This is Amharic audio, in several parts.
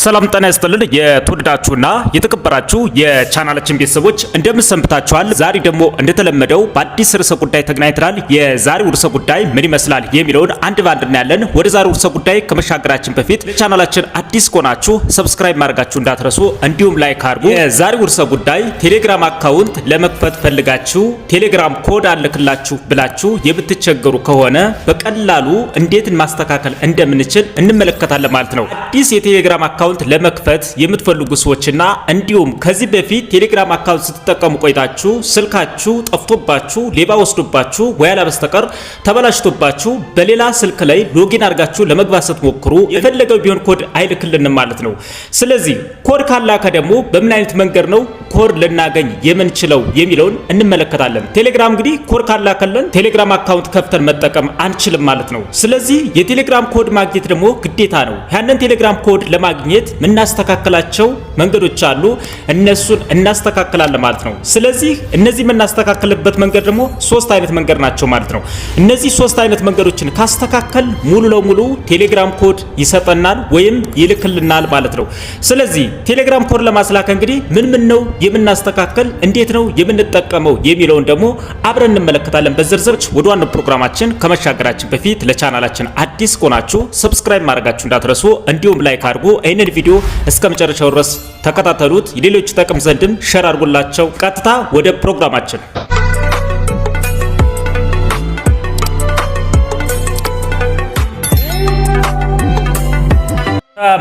ሰላም ጤና ይስጥልን የተወደዳችሁና የተከበራችሁ የቻናላችን ቤተሰቦች እንደምን ሰንብታችኋል? ዛሬ ደግሞ እንደተለመደው በአዲስ ርዕሰ ጉዳይ ተገናኝተናል። የዛሬው ርዕሰ ጉዳይ ምን ይመስላል የሚለውን አንድ ባንድ እናያለን። ወደ ዛሬው ርዕሰ ጉዳይ ከመሻገራችን በፊት ለቻናላችን አዲስ ከሆናችሁ ሰብስክራይብ ማድረጋችሁ እንዳትረሱ፣ እንዲሁም ላይክ አድርጉ። የዛሬው ርዕሰ ጉዳይ ቴሌግራም አካውንት ለመክፈት ፈልጋችሁ ቴሌግራም ኮድ አልክላችሁ ብላችሁ የምትቸገሩ ከሆነ በቀላሉ እንዴት ማስተካከል እንደምንችል እንመለከታለን ማለት ነው። አዲስ የቴሌግራም አካውንት ለመክፈት የምትፈልጉ ሰዎችና እንዲሁም ከዚህ በፊት ቴሌግራም አካውንት ስትጠቀሙ ቆይታችሁ ስልካችሁ ጠፍቶባችሁ ሌባ ወስዶባችሁ ወያላ በስተቀር ተበላሽቶባችሁ በሌላ ስልክ ላይ ሎጊን አድርጋችሁ ለመግባት ስትሞክሩ የፈለገው ቢሆን ኮድ አይልክልንም ማለት ነው። ስለዚህ ኮድ ካላከ ደግሞ በምን አይነት መንገድ ነው ኮድ ልናገኝ የምንችለው የሚለውን እንመለከታለን። ቴሌግራም እንግዲህ ኮድ ካላከልን ቴሌግራም አካውንት ከፍተን መጠቀም አንችልም ማለት ነው። ስለዚህ የቴሌግራም ኮድ ማግኘት ደግሞ ግዴታ ነው። ያንን ቴሌግራም ኮድ ለማግኘት ምናስተካክላቸው መንገዶች አሉ፣ እነሱን እናስተካክላለን ማለት ነው። ስለዚህ እነዚህ የምናስተካክልበት መንገድ ደግሞ ሶስት አይነት መንገድ ናቸው ማለት ነው። እነዚህ ሶስት አይነት መንገዶችን ካስተካከል ሙሉ ለሙሉ ቴሌግራም ኮድ ይሰጠናል ወይም ይልክልናል ማለት ነው። ስለዚህ ቴሌግራም ኮድ ለማስላክ እንግዲህ ምን ነው የምናስተካክል፣ እንዴት ነው የምንጠቀመው የሚለውን ደግሞ አብረን እንመለከታለን በዝርዝር። ወደ ዋናው ፕሮግራማችን ከመሻገራችን በፊት ለቻናላችን አዲስ ከሆናችሁ ሰብስክራይብ ማድረጋችሁ እንዳትረሱ፣ እንዲሁም ላይክ አድርጉ። ይህንን ቪዲዮ እስከ መጨረሻው ድረስ ተከታተሉት። የሌሎች ጠቅም ዘንድም ሼር አድርጉላቸው። ቀጥታ ወደ ፕሮግራማችን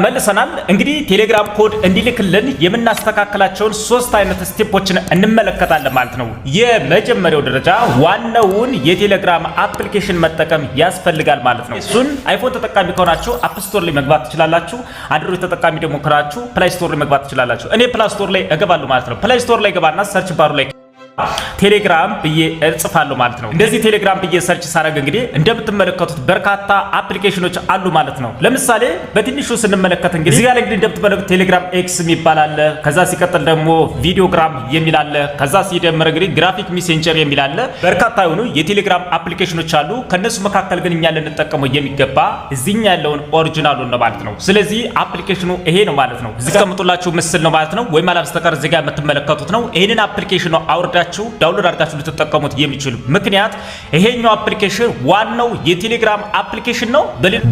መልሰናል። እንግዲህ ቴሌግራም ኮድ እንዲልክልን የምናስተካክላቸውን ሶስት አይነት ስቴፖችን እንመለከታለን ማለት ነው። የመጀመሪያው ደረጃ ዋናውን የቴሌግራም አፕሊኬሽን መጠቀም ያስፈልጋል ማለት ነው። እሱን አይፎን ተጠቃሚ ከሆናችሁ አፕ ስቶር ላይ መግባት ትችላላችሁ። አንድሮይድ ተጠቃሚ ደግሞ ከሆናችሁ ፕላይ ስቶር ላይ መግባት ትችላላችሁ። እኔ ፕላይ ስቶር ላይ እገባለሁ ማለት ነው። ፕላይ ስቶር ላይ ገባና ሰርች ባሩ ላይ ቴሌግራም ብዬ እጽፋለሁ ማለት ነው። እንደዚህ ቴሌግራም ብዬ ሰርች ሳረግ እንግዲህ እንደምትመለከቱት በርካታ አፕሊኬሽኖች አሉ ማለት ነው። ለምሳሌ በትንሹ ስንመለከት እንግዲህ እዚህ ጋር እንግዲህ እንደምትመለከቱት ቴሌግራም ኤክስ የሚባል አለ። ከዛ ሲቀጥል ደግሞ ቪዲዮግራም የሚል አለ። ከዛ ሲደመር እንግዲህ ግራፊክ ሜሴንጀር የሚል አለ። በርካታ የሆኑ የቴሌግራም አፕሊኬሽኖች አሉ። ከነሱ መካከል ግን እኛ ልንጠቀመው የሚገባ እዚህኛ ያለውን ኦሪጂናሉን ነው ማለት ነው። ስለዚህ አፕሊኬሽኑ ይሄ ነው ማለት ነው። እዚህ ተቀምጦላችሁ ምስል ነው ማለት ነው። ወይም አላበስተቀር እዚህ ጋር የምትመለከቱት ነው። ይሄንን አፕሊኬሽን ነው አውርዳ ዳውንሎድ አድርጋችሁ ልትጠቀሙት የሚችሉ። ምክንያት ይሄኛው አፕሊኬሽን ዋናው የቴሌግራም አፕሊኬሽን ነው።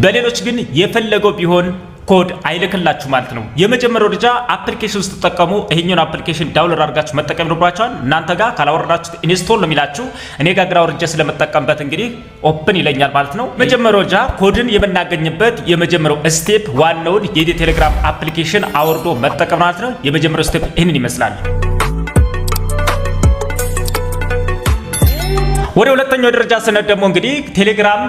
በሌሎች ግን የፈለገው ቢሆን ኮድ አይልክላችሁ ማለት ነው። የመጀመሪያው ደረጃ አፕሊኬሽን ስትጠቀሙ ይሄኛውን አፕሊኬሽን ዳውንሎድ አድርጋችሁ መጠቀም ይኖርባችኋል። እናንተ ጋር ካላወረዳችሁት ኢንስቶል ነው የሚላችሁ። እኔ ጋር ግን አውርጄ ስለመጠቀምበት እንግዲህ ኦፕን ይለኛል ማለት ነው። መጀመሪያው ደረጃ ኮድን የምናገኝበት የመጀመሪያው ስቴፕ ዋናውን የቴሌግራም አፕሊኬሽን አውርዶ መጠቀም ማለት ነው። የመጀመሪያው ስቴፕ ይህንን ይመስላል። ወደ ሁለተኛው ደረጃ ስንሄድ ደግሞ እንግዲህ ቴሌግራም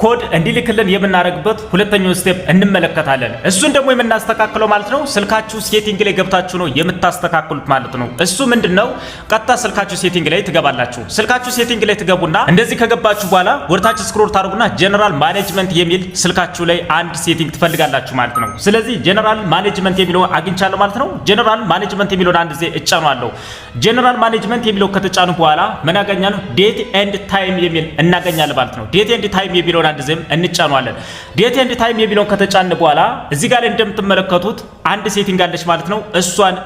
ኮድ እንዲልክልን የምናደርግበት ሁለተኛው ስቴፕ እንመለከታለን። እሱን ደግሞ የምናስተካክለው ማለት ነው ስልካችሁ ሴቲንግ ላይ ገብታችሁ ነው የምታስተካክሉት ማለት ነው። እሱ ምንድነው? ቀጥታ ስልካችሁ ሴቲንግ ላይ ትገባላችሁ። ስልካችሁ ሴቲንግ ላይ ትገቡና እንደዚህ ከገባችሁ በኋላ ወርታችሁ ስክሮል ታደርጉና ጀነራል ማኔጅመንት የሚል ስልካችሁ ላይ አንድ ሴቲንግ ትፈልጋላችሁ ማለት ነው። ስለዚህ ጀነራል ማኔጅመንት የሚለው አግኝቻለሁ ማለት ነው። ጀነራል ማኔጅመንት የሚለውን አንድ ጊዜ እጫናለሁ። ጀነራል ማኔጅመንት የሚለው ከተጫኑ በኋላ ምን አገኛለሁ? ዴት ኤንድ ታይም የሚል እናገኛለን ማለት ነው። ዴት ኤንድ ታይም የሚለው አንድም እንጫናለን። ዴት ኤንድ ታይም የሚለውን ከተጫን በኋላ እዚህ ጋር ላይ እንደምትመለከቱት አንድ ሴቲንግ አለች ማለት ነው። እሷን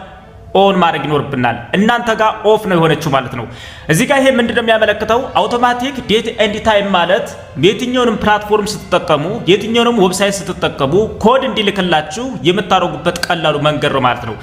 ኦን ማድረግ ይኖርብናል። እናንተ ጋር ኦፍ ነው የሆነችው ማለት ነው። እዚህ ጋር ይሄ ምንድነው የሚያመለክተው? አውቶማቲክ ዴት ኤንድ ታይም ማለት የትኛውንም ፕላትፎርም ስትጠቀሙ የትኛውንም ዌብሳይት ስትጠቀሙ ኮድ እንዲልክላችሁ የምታደርጉበት ቀላሉ መንገድ ነው ማለት ነው።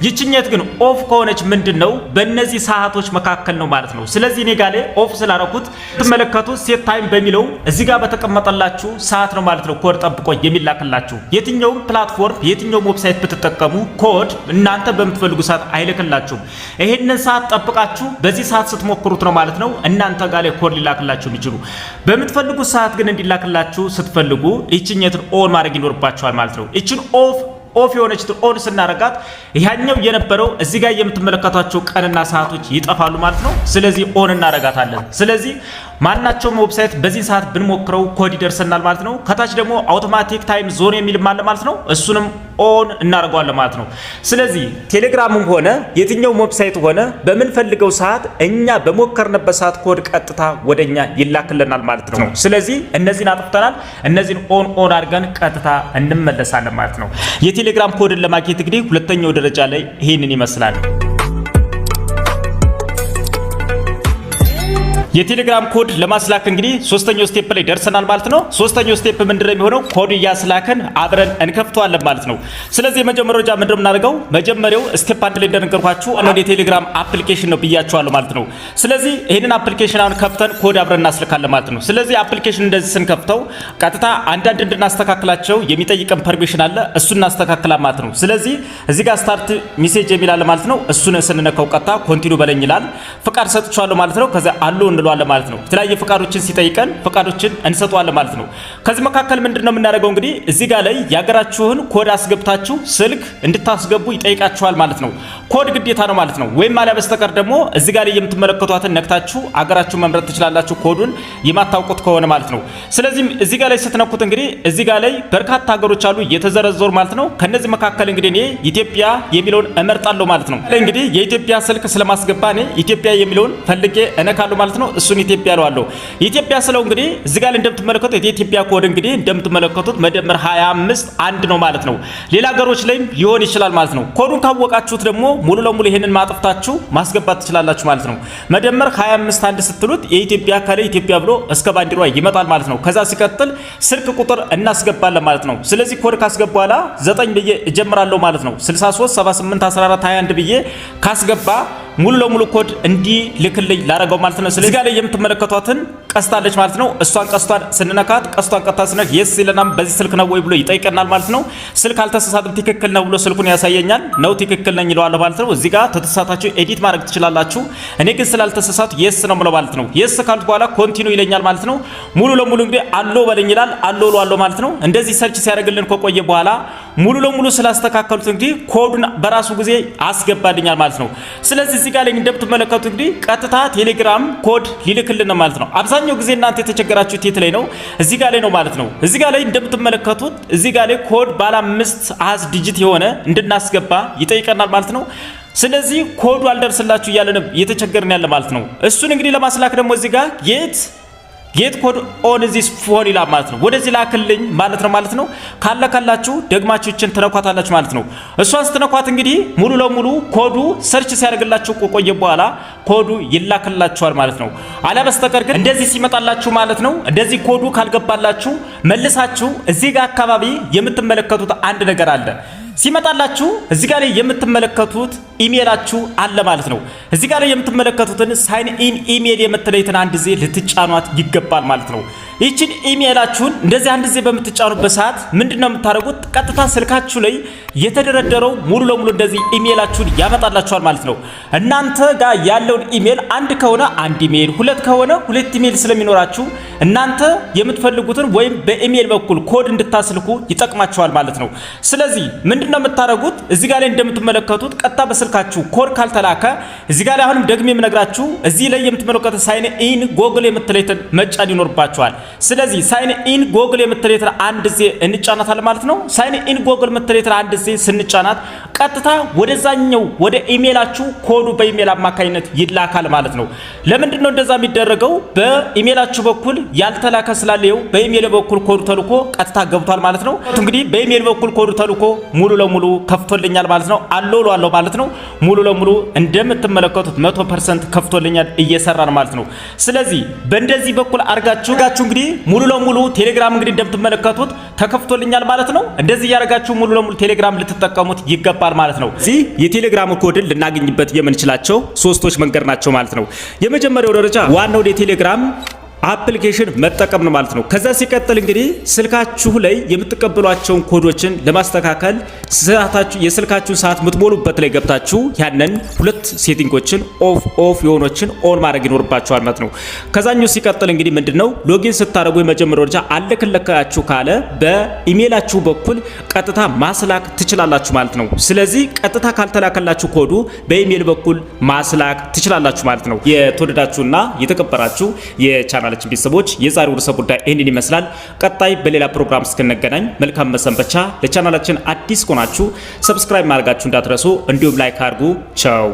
ይችኛት ግን ኦፍ ከሆነች ምንድነው በእነዚህ ሰዓቶች መካከል ነው ማለት ነው። ስለዚህ እኔ ጋር ላይ ኦፍ ስላደረኩት ትመለከቱት ሴት ታይም በሚለው እዚህ ጋር በተቀመጠላችሁ ሰዓት ነው ማለት ነው ኮድ ጠብቆ የሚላክላችሁ። የትኛውም ፕላትፎርም የትኛውም ዌብሳይት ብትጠቀሙ ኮድ እናንተ በምትፈልጉ ሰዓት አይልክላችሁም። ይሄንን ሰዓት ጠብቃችሁ በዚህ ሰዓት ስትሞክሩት ነው ማለት ነው እናንተ ጋር ላይ ኮድ ሊላክላችሁ የሚችሉ። በምትፈልጉ ሰዓት ግን እንዲላክላችሁ ስትፈልጉ እቺኛትን ኦን ማድረግ ይኖርባችኋል ማለት ነው። እቺን ኦፍ የሆነች ኦን ስናረጋት ይሄኛው የነበረው እዚህ ጋር የምትመለከቷቸው ቀንና ሰዓቶች ይጠፋሉ ማለት ነው። ስለዚህ ኦን እናረጋታለን። ስለዚህ ማናቸውም ዌብሳይት በዚህ ሰዓት ብንሞክረው ኮድ ይደርሰናል ማለት ነው። ከታች ደግሞ አውቶማቲክ ታይም ዞን የሚል ማለት ማለት ነው። እሱንም ኦን እናደርገዋለን ማለት ነው። ስለዚህ ቴሌግራምም ሆነ የትኛው ዌብሳይት ሆነ በምንፈልገው ሰዓት እኛ በሞከርንበት ሰዓት ኮድ ቀጥታ ወደኛ ይላክልናል ማለት ነው። ስለዚህ እነዚህን አጥፍተናል። እነዚህን ኦን አድርገን ቀጥታ እንመለሳለን ማለት ነው። የቴሌግራም ኮድን ለማግኘት እንግዲህ ሁለተኛው ደረጃ ላይ ይሄንን ይመስላል። የቴሌግራም ኮድ ለማስላክ እንግዲህ ሶስተኛው ስቴፕ ላይ ደርሰናል ማለት ነው። ሶስተኛው ስቴፕ ምንድነው የሚሆነው? ኮድ እያስላከን አብረን እንከፍተዋለን ማለት ነው። ስለዚህ የመጀመሪያው ደረጃ ምንድነው የምናደርገው? መጀመሪያው ስቴፕ አንድ ላይ እንደነገርኳችሁ አንድ የቴሌግራም አፕሊኬሽን ነው ብያችኋለሁ ማለት ነው። ስለዚህ ይሄንን አፕሊኬሽን አሁን ከፍተን ኮድ አብረን እናስልካለን ማለት ነው። ስለዚህ አፕሊኬሽን እንደዚህ ስንከፍተው ቀጥታ አንዳንድ እንድናስተካክላቸው የሚጠይቀን ፐርሚሽን አለ። እሱን እናስተካክላ ማለት ነው። ስለዚህ እዚህ ጋር ስታርት ሜሴጅ የሚል አለ ማለት ነው። እሱን ስንነካው ቀጥታ ኮንቲኒው በለኝ ይላል። ፍቃድ ሰጥቻለሁ ማለት ነው። ከዛ አሉ እንለዋለን ማለት ነው። የተለያየ ፍቃዶችን ሲጠይቀን ፍቃዶችን እንሰጠዋለን ማለት ነው። ከዚህ መካከል ምንድነው የምናደርገው? እንግዲህ እዚህ ጋር ላይ ያገራችሁን ኮድ አስገብታችሁ ስልክ እንድታስገቡ ይጠይቃችኋል ማለት ነው። ኮድ ግዴታ ነው ማለት ነው። ወይም አለ በስተቀር ደግሞ እዚህ ጋር ላይ የምትመለከቷትን ነክታችሁ አገራችሁን መምረጥ ትችላላችሁ፣ ኮዱን የማታውቁት ከሆነ ማለት ነው። ስለዚህ እዚህ ጋር ላይ ስትነኩት እንግዲህ እዚህ ጋር ላይ በርካታ ሀገሮች አሉ እየተዘረዘሩ ማለት ነው። ከነዚህ መካከል እንግዲህ እኔ ኢትዮጵያ የሚለውን እመርጣለሁ ማለት ነው። እንግዲህ የኢትዮጵያ ስልክ ስለማስገባ እኔ ኢትዮጵያ የሚለውን ፈልጌ እነካለሁ ማለት ነው። እሱን ኢትዮጵያ አለው። ኢትዮጵያ ስለው እንግዲህ እዚህ ጋር እንደምትመለከቱት የኢትዮጵያ ኮድ እንግዲህ እንደምትመለከቱት መደመር 25 1 ነው ማለት ነው። ሌላ ሀገሮች ላይም ሊሆን ይችላል ማለት ነው። ኮዱን ካወቃችሁት ደግሞ ሙሉ ለሙሉ ይሄንን ማጥፍታችሁ ማስገባት ትችላላችሁ ማለት ነው። መደመር 25 1 ስትሉት የኢትዮጵያ ካለ ኢትዮጵያ ብሎ እስከ ባንዲራው ይመጣል ማለት ነው። ከዛ ሲቀጥል ስልክ ቁጥር እናስገባለን ማለት ነው። ስለዚህ ኮድ ካስገባ በኋላ 9 ብዬ እጀምራለሁ ማለት ነው። 63 78 14 21 ብዬ ካስገባ ሙሉ ለሙሉ ኮድ እንዲ ልክልኝ ላረጋው ማለት ነው። ስለዚህ ጋር ላይ የምትመለከቷትን ቀስታለች ማለት ነው። እሷን ቀስቷን ስንነካት ቀስቷን ቀጥታ ስነክ የስ ይለናል። በዚህ ስልክ ነው ወይ ብሎ ይጠይቀናል ማለት ነው። ስልክ አልተሳሳተም ትክክል ነው ብሎ ስልኩን ያሳየኛል። ነው ትክክል ነኝ ይለዋል ማለት ነው። እዚህ ጋር ተተሳሳታችሁ ኤዲት ማድረግ ትችላላችሁ። እኔ ግን ስላልተሳሳቱ የስ ነው ብሎ ማለት ነው። የስ ካልኩ በኋላ ኮንቲኒው ይለኛል ማለት ነው። ሙሉ ለሙሉ እንግዲህ አሎ በለኝ ይላል። አሎ ማለት ነው። እንደዚህ ሰርች ሲያደርግልን ከቆየ በኋላ ሙሉ ለሙሉ ስላስተካከሉት እንግዲህ ኮዱን በራሱ ጊዜ አስገባልኛል ማለት ነው። ስለዚህ እዚህ ጋር ላይ እንደምትመለከቱት እንግዲህ ቀጥታ ቴሌግራም ኮድ ሊልክልን ነው ማለት ነው። አብዛኛው ጊዜ እናንተ የተቸገራችሁት የት ላይ ነው? እዚህ ጋር ላይ ነው ማለት ነው። እዚህ ጋር ላይ እንደምትመለከቱት እዚህ ጋር ላይ ኮድ ባለ 5 አሃዝ ዲጂት የሆነ እንድናስገባ ይጠይቀናል ማለት ነው። ስለዚህ ኮዱ አልደርስላችሁ እያለን እየተቸገርን ያለ ማለት ነው። እሱን እንግዲህ ለማስላክ ደግሞ እዚህ ጋር ጌት ኮድ ኦን ዚስ ፎን ይላል ማለት ነው። ወደዚህ ላክልኝ ማለት ነው ማለት ነው። ካላችሁ ደግማችሁ እችን ትነኳታላችሁ ማለት ነው። እሷን ስትነኳት እንግዲህ ሙሉ ለሙሉ ኮዱ ሰርች ሲያደርግላችሁ ቆየ በኋላ ኮዱ ይላክላችኋል ማለት ነው። አለ በስተቀር ግን እንደዚህ ሲመጣላችሁ ማለት ነው። እንደዚህ ኮዱ ካልገባላችሁ መልሳችሁ እዚህ ጋር አካባቢ የምትመለከቱት አንድ ነገር አለ። ሲመጣላችሁ እዚህ ጋር ላይ የምትመለከቱት ኢሜላችሁ አለ ማለት ነው። እዚህ ጋር ላይ የምትመለከቱትን ሳይን ኢን ኢሜል የምትለይትን አንድ ጊዜ ልትጫኗት ይገባል ማለት ነው። ይህችን ኢሜላችሁን እንደዚህ አንድ ጊዜ በምትጫኑበት ሰዓት ምንድነው የምታደርጉት? ቀጥታ ስልካችሁ ላይ የተደረደረው ሙሉ ለሙሉ እንደዚህ ኢሜላችሁን ያመጣላችኋል ማለት ነው። እናንተ ጋር ያለውን ኢሜል አንድ ከሆነ አንድ ኢሜል፣ ሁለት ከሆነ ሁለት ኢሜል ስለሚኖራችሁ እናንተ የምትፈልጉትን ወይም በኢሜል በኩል ኮድ እንድታስልኩ ይጠቅማችኋል ማለት ነው። ስለዚህ ምንድነው የምታደርጉት? እዚህ ጋር ላይ እንደምትመለከቱት ቀጥታ በስልካችሁ ኮድ ካልተላከ እዚህ ጋር ላይ አሁንም ደግሜ የምነግራችሁ እዚህ ላይ የምትመለከቱት ሳይን ኢን ጎግል የምትለይትን መጫን ይኖርባችኋል። ስለዚህ ሳይን ኢን ጎግል የምትለይትን አንድ ጊዜ እንጫናታለን ማለት ነው። ሳይን ኢን ጎግል የምትለይትን አንድ ጊዜ ስንጫናት ቀጥታ ወደዛኛው ወደ ኢሜላችሁ ኮዱ በኢሜል አማካኝነት ይላካል ማለት ነው። ለምንድን ነው እንደዛ የሚደረገው? በኢሜላችሁ በኩል ያልተላከ ስላለው በኢሜል በኩል ኮዱ ተልኮ ቀጥታ ገብቷል ማለት ነው። እንግዲህ በኢሜል በኩል ኮዱ ተልኮ ሙሉ ለሙሉ ከፍቶልኛል ማለት ነው። አለው ማለት ነው። ሙሉ ለሙሉ እንደምትመለከቱት 100% ከፍቶልኛል እየሰራ ነው ማለት ነው። ስለዚህ በእንደዚህ በኩል አርጋችሁ እንግዲህ ሙሉ ለሙሉ ቴሌግራም እንግዲህ እንደምትመለከቱት ተከፍቶልኛል ማለት ነው። እንደዚህ ያረጋችሁ ሙሉ ለሙሉ ቴሌግራም ልትጠቀሙት ይገባል ማለት ነው። እዚህ የቴሌግራም ኮድን ልናገኝበት የምንችላቸው ሶስቶች መንገድ ናቸው ማለት ነው። የመጀመሪያው ደረጃ ዋናው የቴሌግራም አፕሊኬሽን መጠቀም ነው ማለት ነው። ከዛ ሲቀጥል እንግዲህ ስልካችሁ ላይ የምትቀበሏቸውን ኮዶችን ለማስተካከል የስልካችሁን ሰዓት የምትሞሉበት ላይ ገብታችሁ ያንን ሁለት ሴቲንጎችን ኦፍ የሆኖችን ኦን ማድረግ ይኖርባችኋል ማለት ነው። ከዛኛው ሲቀጥል እንግዲህ ምንድነው ሎጊን ስታደርጉ የመጀመሪያው ደረጃ አለክለካችሁ ካለ በኢሜላችሁ በኩል ቀጥታ ማስላክ ትችላላችሁ ማለት ነው። ስለዚህ ቀጥታ ካልተላከላችሁ ኮዱ በኢሜል በኩል ማስላክ ትችላላችሁ ማለት ነው። የተወደዳችሁና የተከበራችሁ የቻናል የቻናላችን ቤተሰቦች የዛሬው ርዕሰ ጉዳይ ይህንን ይመስላል። ቀጣይ በሌላ ፕሮግራም እስክንገናኝ መልካም መሰንበቻ። ለቻናላችን አዲስ ከሆናችሁ ሰብስክራይብ ማድረጋችሁ እንዳትረሱ፣ እንዲሁም ላይክ አድርጉ። ቻው